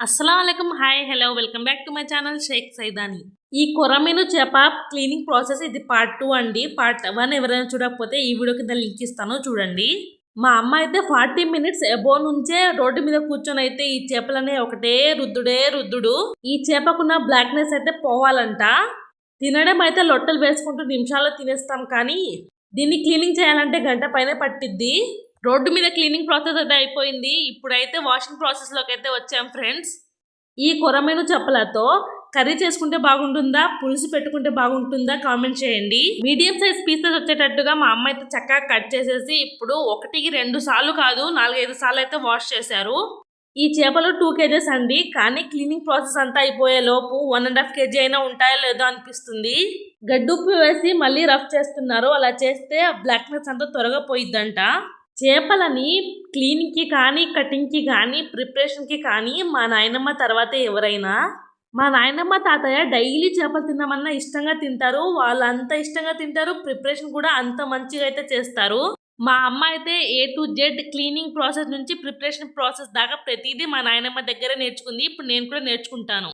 అస్సలాముఅలైకుం hi hello welcome back to my channel Shaik Saidani. ఈ కొరమీను చేప క్లీనింగ్ ప్రాసెస్ ఇది పార్ట్ 2 అండి. పార్ట్ 1 ఎవరైనా చూడకపోతే ఈ వీడియో కింద లింక్ ఇస్తాను చూడండి. మా అమ్మ అయితే 40 మినిట్స్ అబో నుంచే రోడ్డు మీద కూర్చొని అయితే ఈ చేపలనే ఒకటే రుద్దుడు. ఈ చేపకున్న బ్లాక్నెస్ అయితే పోవాలంట. తినడం అయితే లొట్టలు వేసుకుంటూ నిమిషాల్లో తినేస్తాం, కానీ దీన్ని క్లీనింగ్ చేయాలంటే గంట పైన పట్టిద్ది. రోడ్డు మీద క్లీనింగ్ ప్రాసెస్ అయితే అయిపోయింది. ఇప్పుడైతే వాషింగ్ ప్రాసెస్ లోకి అయితే వచ్చాం ఫ్రెండ్స్. ఈ కొరమీను చేపలతో కర్రీ చేసుకుంటే బాగుంటుందా, పులుసు పెట్టుకుంటే బాగుంటుందా కామెంట్ చేయండి. మీడియం సైజ్ పీసెస్ వచ్చేటట్టుగా మా అమ్మ అయితే చక్కగా కట్ చేసేసి ఇప్పుడు 1-2 సార్లు కాదు 4-5 సార్లు అయితే వాష్ చేశారు. ఈ చేపలు 2 కేజెస్ అండి, కానీ క్లీనింగ్ ప్రాసెస్ అంతా అయిపోయే లోపు 1.5 కేజీ అయినా ఉంటాయో లేదో అనిపిస్తుంది. గడ్డుప్పు వేసి మళ్ళీ రఫ్ చేస్తున్నారు. అలా చేస్తే బ్లాక్నెస్ అంతా త్వరగా పోయిద్దంట. చేపలని క్లీనింగ్కి కానీ కటింగ్కి కానీ ప్రిపరేషన్కి కానీ మా నాయనమ్మ తర్వాతే ఎవరైనా. మా నాయనమ్మ తాతయ్య డైలీ చేపలు తిన్నామన్నా ఇష్టంగా తింటారు. వాళ్ళు అంత ఇష్టంగా తింటారు, ప్రిపరేషన్ కూడా అంత మంచిగా అయితే చేస్తారు. మా అమ్మ అయితే A to Z cleaning process నుంచి ప్రిపరేషన్ ప్రాసెస్ దాకా ప్రతిదీ మా నాయనమ్మ దగ్గరే నేర్చుకుంది. ఇప్పుడు నేను కూడా నేర్చుకుంటాను.